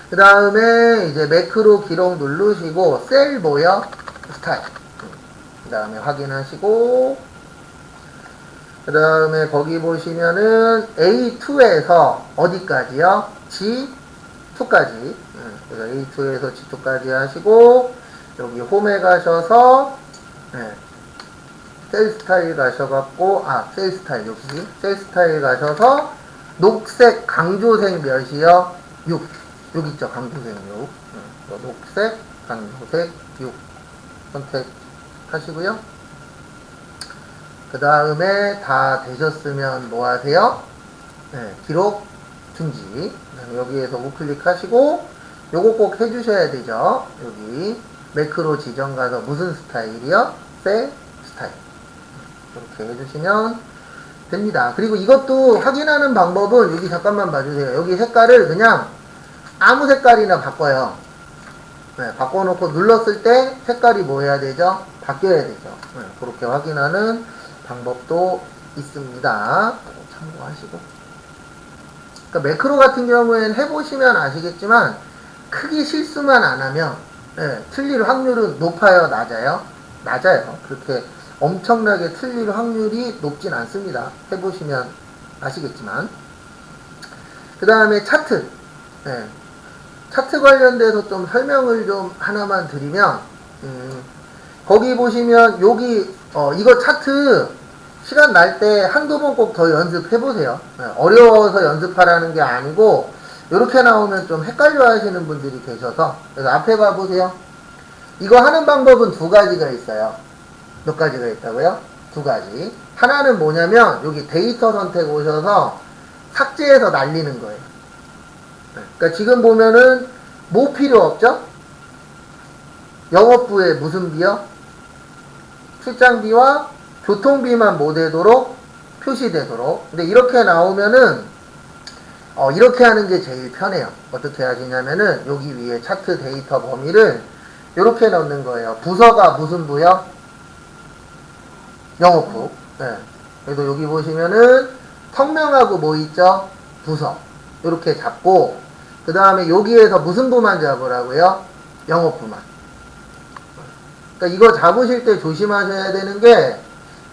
그 다음에 이제 매크로 기록 누르시고 셀 뭐요? 스타일. 그 다음에 확인하시고 그 다음에 거기 보시면은 A2에서 어디까지요? G2까지. 그래서 A2에서 G2까지 하시고 여기 홈에 가셔서 셀 스타일 가셔갖고 셀 스타일 여기 셀 스타일 가셔서 녹색 강조색 몇이요? 6. 여기 있죠. 강조색 6. 녹색 강조색 6 선택하시고요. 그 다음에 다 되셨으면 뭐 하세요? 기록 중지. 여기에서 우클릭 하시고 요거 꼭 해주셔야 되죠. 여기 매크로 지정 가서 무슨 스타일이요? 셀 스타일. 이렇게 해주시면 됩니다. 그리고 이것도 확인하는 방법은 여기 잠깐만 봐주세요. 여기 색깔을 그냥 아무 색깔이나 바꿔요. 바꿔놓고 눌렀을 때 색깔이 뭐 해야 되죠? 바뀌어야 되죠. 그렇게 확인하는 방법도 있습니다. 참고하시고. 그러니까 매크로 같은 경우에는 해보시면 아시겠지만 크게 실수만 안 하면 틀릴 확률은 높아요? 낮아요? 낮아요. 그렇게 엄청나게 틀릴 확률이 높진 않습니다. 해보시면 아시겠지만. 그 다음에 차트. 네. 차트 관련돼서 좀 설명을 좀 하나만 드리면, 거기 보시면 여기 이거 차트 시간 날 때 한두 번 꼭 더 연습해 보세요. 네. 어려워서 연습하라는 게 아니고 이렇게 나오면 좀 헷갈려 하시는 분들이 계셔서, 그래서 앞에 봐 보세요. 이거 하는 방법은 두 가지가 있어요. 몇 가지가 있다고요? 두 가지. 하나는 뭐냐면 여기 데이터 선택 오셔서 삭제해서 날리는 거예요. 그러니까 지금 보면은 뭐 필요 없죠? 영업부에 무슨 비요? 출장비와 교통비만 뭐 되도록 표시되도록. 근데 이렇게 나오면은 이렇게 하는 게 제일 편해요. 어떻게 하시냐면은 여기 위에 차트 데이터 범위를 이렇게 넣는 거예요. 부서가 무슨 부요? 영업부. 네. 그래서 여기 보시면은 성명하고 뭐 있죠? 부서. 이렇게 잡고 그 다음에 여기에서 무슨 부만 잡으라고요? 영업부만. 그러니까 이거 잡으실 때 조심하셔야 되는 게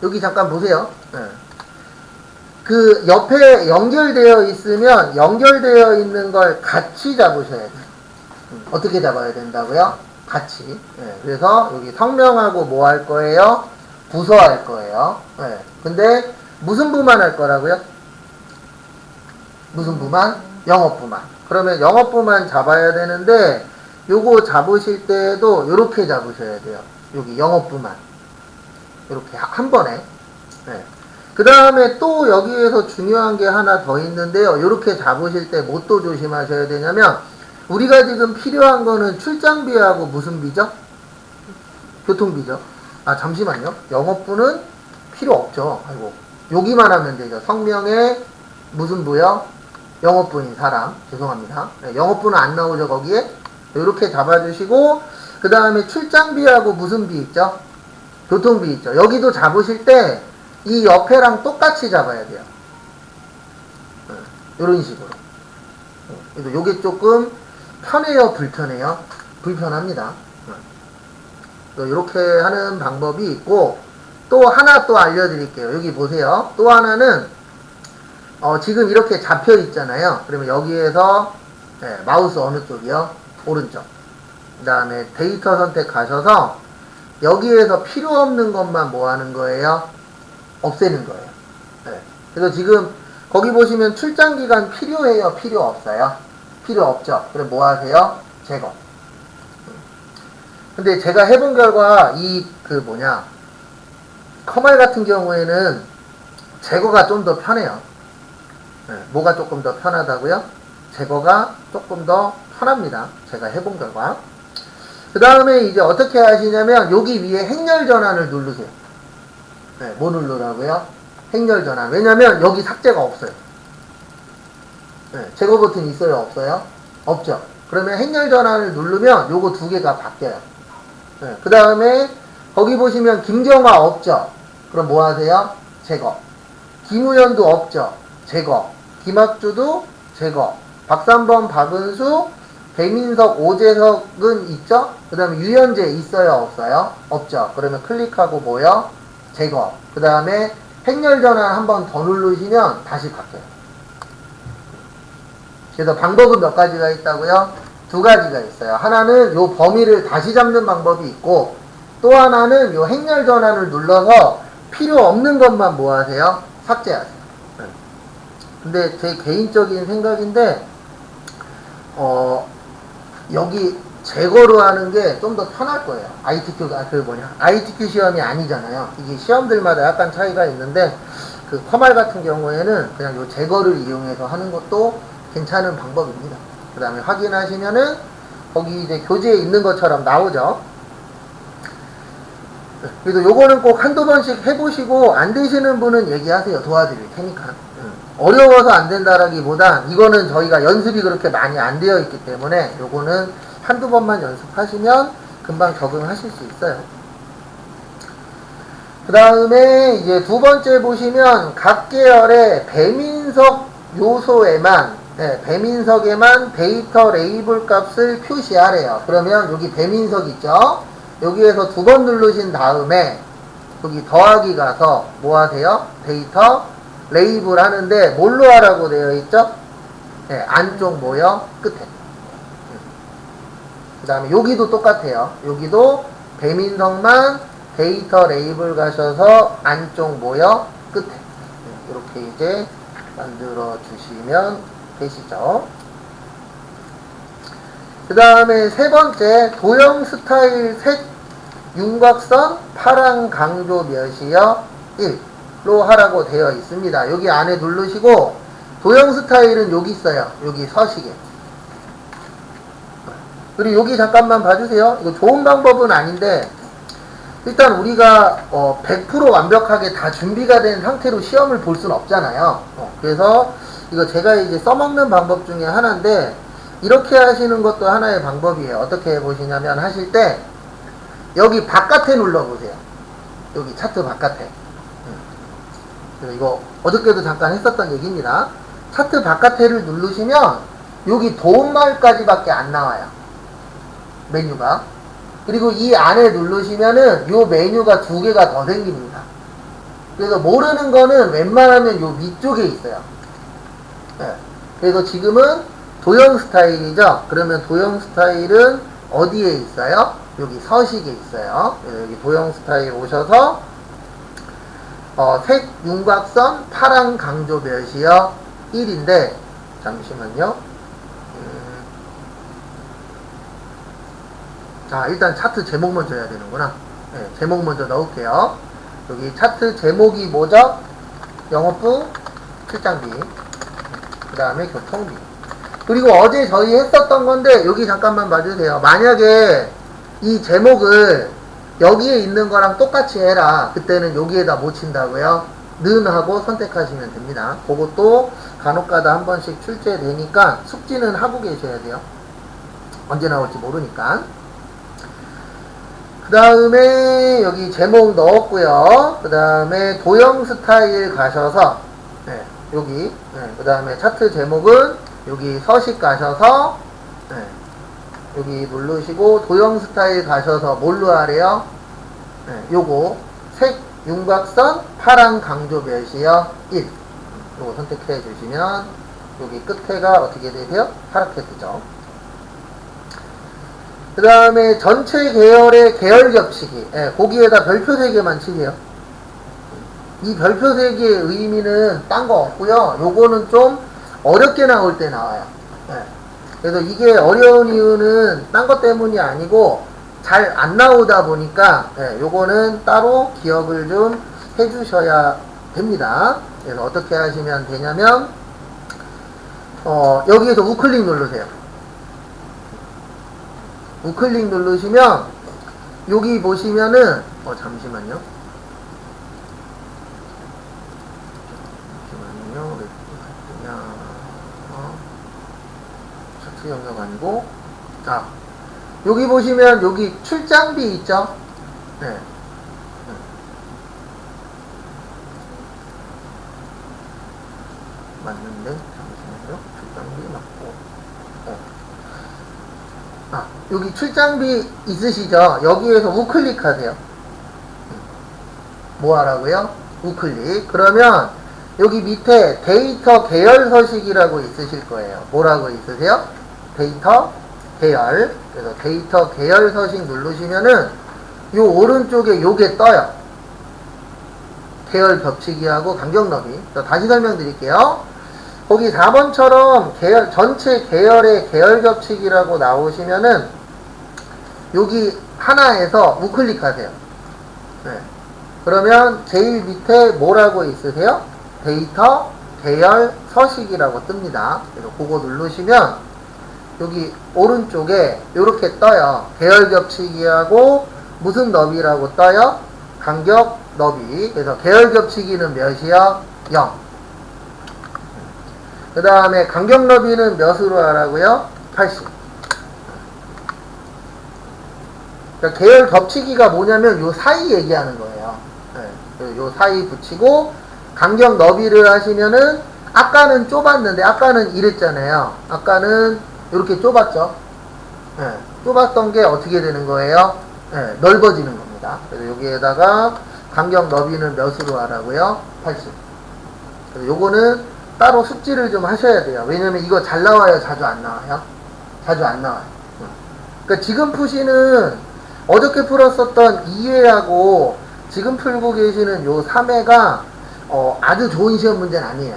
여기 잠깐 보세요. 네. 그 옆에 연결되어 있으면 연결되어 있는 걸 같이 잡으셔야 돼요. 어떻게 잡아야 된다고요? 같이. 네. 그래서 여기 성명하고 뭐 할 거예요? 부서 할 거예요. 네. 근데 무슨 부만 할 거라고요? 무슨 부만? 영업부만. 그러면 영업부만 잡아야 되는데 요거 잡으실 때도 요렇게 잡으셔야 돼요. 여기 영업부만. 이렇게 한 번에. 네. 그 다음에 또 여기에서 중요한 게 하나 더 있는데요. 이렇게 잡으실 때 뭐 또 조심하셔야 되냐면 우리가 지금 필요한 거는 출장비하고 무슨 비죠? 교통비죠. 아 잠시만요. 영업부는 필요 없죠. 아이고 여기만 하면 되죠. 성명에 무슨 부요? 영업부인 사람. 죄송합니다. 네, 영업부는 안 나오죠 거기에. 이렇게 잡아주시고 그 다음에 출장비하고 무슨 비 있죠? 교통비 있죠. 여기도 잡으실 때 이 옆에랑 똑같이 잡아야 돼요. 이런 식으로. 그래서 요게 조금 편해요, 불편해요? 불편합니다. 이렇게 하는 방법이 있고 또 하나 또 알려드릴게요. 여기 보세요. 또 하나는 지금 이렇게 잡혀 있잖아요. 그러면 여기에서 네, 마우스 어느 쪽이요? 오른쪽. 그 다음에 데이터 선택 가셔서 여기에서 필요 없는 것만 뭐 하는 거예요? 없애는 거예요. 네. 그래서 지금 거기 보시면 출장기간 필요해요? 필요 없어요? 필요 없죠. 그럼 뭐 하세요? 제거. 근데 제가 해본 결과 커말 같은 경우에는 제거가 좀 더 편해요. 네. 뭐가 조금 더 편하다고요? 제거가 조금 더 편합니다. 제가 해본 결과. 그 다음에 이제 어떻게 하시냐면 여기 위에 행렬 전환을 누르세요. 네, 뭐 누르라고요? 행렬 전환. 왜냐면 여기 삭제가 없어요. 네, 제거 버튼이 있어요? 없어요? 없죠. 그러면 행렬 전환을 누르면 요거 두 개가 바뀌어요. 네, 그 다음에 거기 보시면 김경화 없죠? 그럼 뭐 하세요? 제거. 김우현도 없죠? 제거. 김학주도 제거. 박삼범, 박은수, 배민석, 오재석은 있죠? 그 다음에 유현재 있어요? 없어요? 없죠. 그러면 클릭하고 뭐요? 제거. 그 다음에 행렬 전환 한 번 더 누르시면 다시 바뀌어요. 그래서 방법은 몇 가지가 있다고요? 두 가지가 있어요. 하나는 요 범위를 다시 잡는 방법이 있고 또 하나는 요 행렬 전환을 눌러서 필요 없는 것만 뭐 하세요? 삭제하세요. 근데 제 개인적인 생각인데 여기 제거로 하는 게 좀 더 편할 거예요. ITQ 시험이 아니잖아요. 이게 시험들마다 약간 차이가 있는데 그 커말 같은 경우에는 그냥 요 제거를 이용해서 하는 것도 괜찮은 방법입니다. 그 다음에 확인하시면은 거기 이제 교재에 있는 것처럼 나오죠. 그래도 요거는 꼭 한두 번씩 해보시고 안 되시는 분은 얘기하세요. 도와드릴 테니까. 어려워서 안 된다라기보다 이거는 저희가 연습이 그렇게 많이 안 되어 있기 때문에 요거는 한두 번만 연습하시면 금방 적응하실 수 있어요. 그 다음에 이제 두 번째 보시면 각 계열의 배민석 요소에만 배민석에만 데이터 레이블 값을 표시하래요. 그러면 여기 배민석 있죠? 여기에서 두 번 누르신 다음에 여기 더하기 가서 뭐 하세요? 데이터 레이블 하는데 뭘로 하라고 되어 있죠? 네, 안쪽 모여 끝에. 그 다음에 여기도 똑같아요. 여기도 배민성만 데이터 레이블 가셔서 안쪽 모여 끝에. 이렇게 이제 만들어 주시면 되시죠. 그 다음에 세 번째, 도형 스타일 색 윤곽선 파랑 강조 몇이요? 1로 하라고 되어 있습니다. 여기 안에 누르시고, 도형 스타일은 여기 있어요. 여기 서식에. 그리고 여기 잠깐만 봐주세요. 이거 좋은 방법은 아닌데, 일단 우리가 100% 완벽하게 다 준비가 된 상태로 시험을 볼 수는 없잖아요. 그래서 이거 제가 이제 써먹는 방법 중에 하나인데, 이렇게 하시는 것도 하나의 방법이에요. 어떻게 해보시냐면, 하실 때 여기 바깥에 눌러보세요. 여기 차트 바깥에. 그래서 이거 어저께도 잠깐 했었던 얘기입니다. 차트 바깥에를 누르시면 여기 도움말까지밖에 안 나와요. 메뉴가. 그리고 이 안에 누르시면은 요 메뉴가 두 개가 더 생깁니다. 그래서 모르는 거는 웬만하면 요 위쪽에 있어요. 네. 그래서 지금은 도형 스타일이죠. 그러면 도형 스타일은 어디에 있어요? 여기 서식에 있어요. 그래서 여기 도형 스타일 오셔서 색 윤곽선 파랑 강조 몇이요? 1인데 잠시만요. 일단 차트 제목 먼저 해야 되는구나. 네, 제목 먼저 넣을게요. 여기 차트 제목이 뭐죠? 영업부 출장비, 그 다음에 교통비. 그리고 어제 저희 했었던 건데 여기 잠깐만 봐주세요. 만약에 이 제목을 여기에 있는 거랑 똑같이 해라. 그때는 여기에다 못 친다고요. 는 하고 선택하시면 됩니다. 그것도 간혹가다 한 번씩 출제되니까 숙지는 하고 계셔야 돼요. 언제 나올지 모르니까. 그 다음에 여기 제목 넣었고요. 그 다음에 도형 스타일 가셔서 여기 그 다음에 차트 제목은 여기 서식 가셔서 여기 누르시고 도형 스타일 가셔서 뭘로 하래요? 요거 색 윤곽선 파랑 강조 몇이요? 1. 요거 선택해 주시면 여기 끝에가 어떻게 되세요? 파랗게 뜨죠. 그 다음에 전체 계열의 계열 겹치기. 거기에다 별표 3개만 치세요. 이 별표 3개의 의미는 딴 거 없고요. 요거는 좀 어렵게 나올 때 나와요. 그래서 이게 어려운 이유는 딴 것 때문이 아니고 잘 안 나오다 보니까 요거는 따로 기억을 좀 해주셔야 됩니다. 그래서 어떻게 하시면 되냐면 여기에서 우클릭 누르세요. 우클릭 누르시면 여기 보시면은 잠시만요. 왜 그냥 차트 영역 아니고 여기 보시면 여기 출장비 있죠? 맞는데 잠시만요. 출장비 맞고 여기 출장비 있으시죠? 여기에서 우클릭 하세요. 뭐 하라고요? 우클릭. 그러면 여기 밑에 데이터 계열 서식이라고 있으실 거예요. 뭐라고 있으세요? 데이터 계열. 그래서 데이터 계열 서식 누르시면은 요 오른쪽에 요게 떠요. 계열 겹치기하고 간격 너비. 다시 설명드릴게요. 거기 4번처럼 계열, 전체 계열의 계열 겹치기라고 나오시면은 여기 하나에서 우클릭하세요. 그러면 제일 밑에 뭐라고 있으세요? 데이터 계열 서식이라고 뜹니다. 그래서 그거 누르시면 여기 오른쪽에 이렇게 떠요. 계열 겹치기하고 무슨 너비라고 떠요? 간격 너비. 그래서 계열 겹치기는 몇이요? 0. 그 다음에 간격 너비는 몇으로 하라고요? 80. 그러니까 계열 겹치기가 뭐냐면 요 사이 얘기하는 거예요. 요 사이 붙이고 간격 너비를 하시면은 아까는 좁았는데 아까는 이랬잖아요. 아까는 이렇게 좁았죠. 좁았던 게 어떻게 되는 거예요? 넓어지는 겁니다. 그래서 여기에다가 간격 너비는 몇으로 하라고요? 80. 그래서 요거는 따로 숙지를 좀 하셔야 돼요. 왜냐면 이거 잘 나와요, 자주 안 나와요? 자주 안 나와요. 그러니까 지금 푸시는 어저께 풀었었던 2회하고 지금 풀고 계시는 요 3회가 아주 좋은 시험 문제는 아니에요.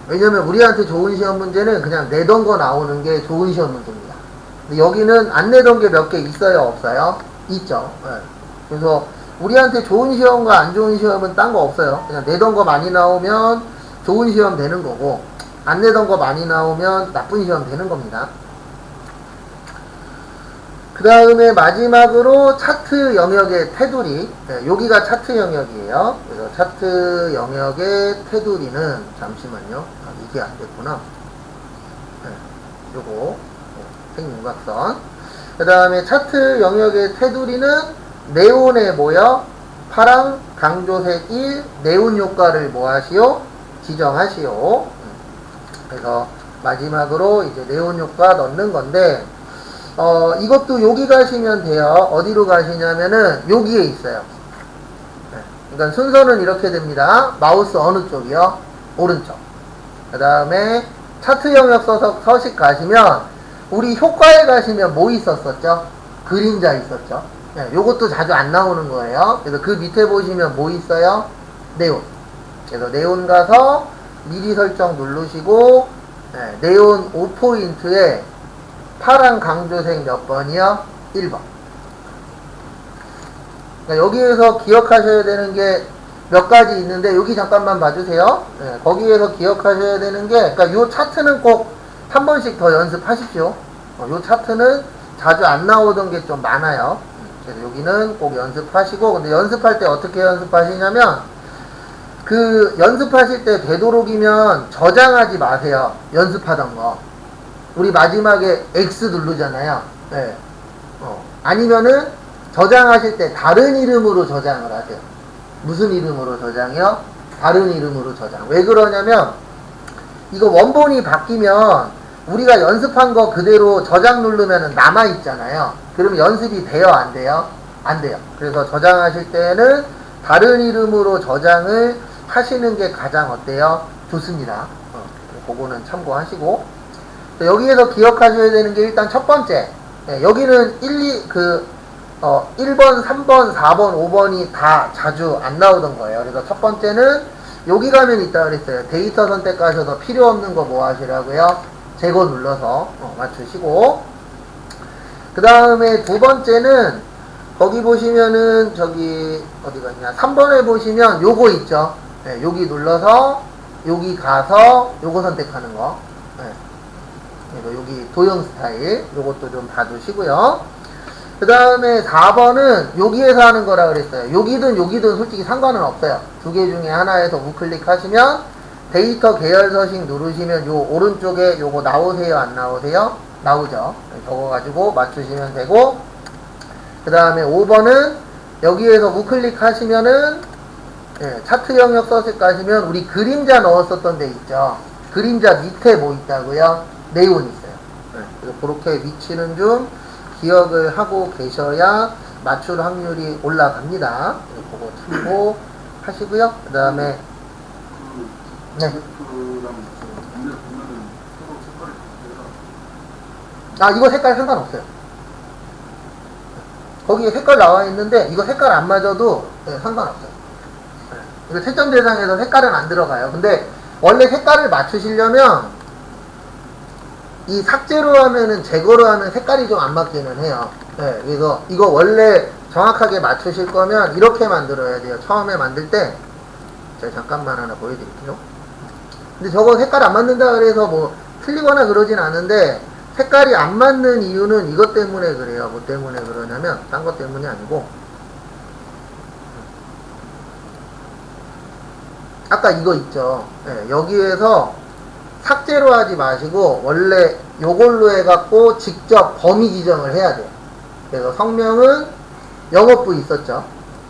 왜냐면 우리한테 좋은 시험 문제는 그냥 내던 거 나오는 게 좋은 시험 문제입니다. 근데 여기는 안 내던 게 몇 개 있어요, 없어요? 있죠. 네. 그래서 우리한테 좋은 시험과 안 좋은 시험은 딴 거 없어요. 그냥 내던 거 많이 나오면 좋은 시험 되는 거고, 안 내던 거 많이 나오면 나쁜 시험 되는 겁니다. 그 다음에 마지막으로 차트 영역의 테두리. 네, 여기가 차트 영역이에요. 그래서 차트 영역의 테두리는, 잠시만요. 이게 안 됐구나. 네, 요거. 생윤곽선. 그 다음에 차트 영역의 테두리는 네온에 모여 파랑, 강조색 1, 네온 효과를 뭐 하시오? 지정하시오. 그래서 마지막으로 이제 네온 효과 넣는 건데, 이것도 여기 가시면 돼요. 어디로 가시냐면은 여기에 있어요. 네. 그러니까 순서는 이렇게 됩니다. 마우스 어느 쪽이요? 오른쪽. 그 다음에 차트 영역 서식 가시면 우리 효과에 가시면 뭐 있었었죠? 그림자 있었죠. 네, 요것도 자주 안 나오는 거예요. 그래서 그 밑에 보시면 뭐 있어요? 네온. 그래서 네온 가서 미리 설정 누르시고, 네, 네온 5포인트에 파란 강조색 몇 번이요? 1번. 그러니까 여기에서 기억하셔야 되는 게 몇 가지 있는데, 여기 잠깐만 봐주세요. 네, 거기에서 기억하셔야 되는 게, 그러니까 요 차트는 꼭 한 번씩 더 연습하십시오. 요 차트는 자주 안 나오던 게 좀 많아요. 그래서 여기는 꼭 연습하시고, 근데 연습할 때 어떻게 연습하시냐면, 그 연습하실 때 되도록이면 저장하지 마세요. 연습하던 거. 우리 마지막에 X 누르잖아요. 네. 아니면은 저장하실 때 다른 이름으로 저장을 하세요. 무슨 이름으로 저장이요? 다른 이름으로 저장. 왜 그러냐면 이거 원본이 바뀌면 우리가 연습한 거 그대로 저장 누르면 남아있잖아요. 그러면 연습이 돼요? 안 돼요? 안 돼요. 그래서 저장하실 때는 다른 이름으로 저장을 하시는 게 가장 어때요? 좋습니다. 그거는 참고하시고, 여기에서 기억하셔야 되는 게 일단 첫 번째, 네, 여기는 1번, 3번, 4번, 5번이 다 자주 안 나오던 거예요. 그래서 첫 번째는 여기 가면 있다 그랬어요. 데이터 선택하셔서 필요 없는 거 뭐 하시라고요? 제거 눌러서 맞추시고, 그 다음에 두 번째는 거기 보시면은 저기 어디가 있냐, 3번에 보시면 요거 있죠. 네, 여기 눌러서 여기 가서 요거 선택하는 거. 네. 그래서 여기 도형 스타일 요것도 좀 봐두시고요. 그 다음에 4번은 여기에서 하는 거라 그랬어요. 여기든 솔직히 상관은 없어요. 두 개 중에 하나에서 우클릭 하시면 데이터 계열 서식 누르시면 요 오른쪽에 요거 나오세요, 안 나오세요? 나오죠. 적어가지고 맞추시면 되고, 그 다음에 5번은 여기에서 우클릭 하시면은, 예, 차트 영역 서식 가시면 우리 그림자 넣었었던 데 있죠. 그림자 밑에 뭐 있다고요? 네온 있어요. 네, 그래서 그렇게 위치는 좀 기억을 하고 계셔야 맞출 확률이 올라갑니다. 그거 참고하시고요. 그 다음에 네. 이거 색깔 상관없어요. 거기에 색깔 나와 있는데 이거 색깔 안 맞아도 네, 상관없어요. 네. 이거 채점 대상에서 색깔은 안 들어가요. 근데 원래 색깔을 맞추시려면 이 삭제로 하면은 제거로 하면 색깔이 좀 안 맞기는 해요. 네, 그래서 이거 원래 정확하게 맞추실 거면 이렇게 만들어야 돼요. 처음에 만들 때 제가 잠깐만 하나 보여드릴게요. 근데 저거 색깔 안 맞는다 그래서 뭐 틀리거나 그러진 않은데, 색깔이 안 맞는 이유는 이것 때문에 그래요. 뭐 때문에 그러냐면 딴 것 때문이 아니고, 아까 이거 있죠. 네, 여기에서 삭제로 하지 마시고 원래 요걸로 해갖고 직접 범위 지정을 해야 돼요. 그래서 성명은 영업부 있었죠.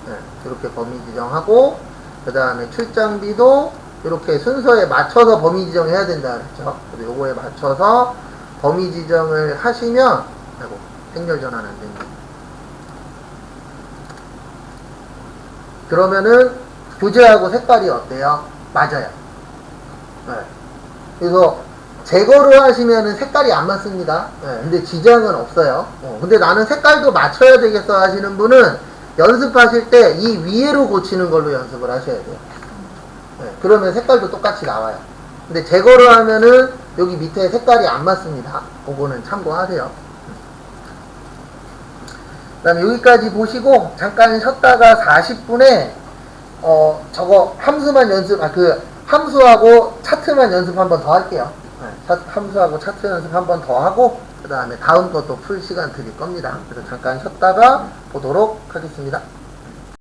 네, 이렇게 범위 지정하고, 그 다음에 출장비도 이렇게 순서에 맞춰서 범위 지정해야 된다 그랬죠. 그래서 요거에 맞춰서 범위 지정을 하시면, 아이고, 행렬 전환 안 됩니다. 그러면은 교재하고 색깔이 어때요? 맞아요. 네. 그래서 제거를 하시면은 색깔이 안 맞습니다. 네. 근데 지장은 없어요. 근데 나는 색깔도 맞춰야 되겠어 하시는 분은 연습하실 때 이 위에로 고치는 걸로 연습을 하셔야 돼요. 네. 그러면 색깔도 똑같이 나와요. 근데 제거를 하면은 여기 밑에 색깔이 안 맞습니다. 그거는 참고하세요. 그 다음에 여기까지 보시고 잠깐 쉬었다가 40분에 저거 함수만 함수하고 차트만 연습 한 번 더 할게요. 네, 함수하고 차트 연습 한 번 더 하고 그 다음에 다음 것도 풀 시간 드릴 겁니다. 그래서 잠깐 쉬었다가 보도록 하겠습니다.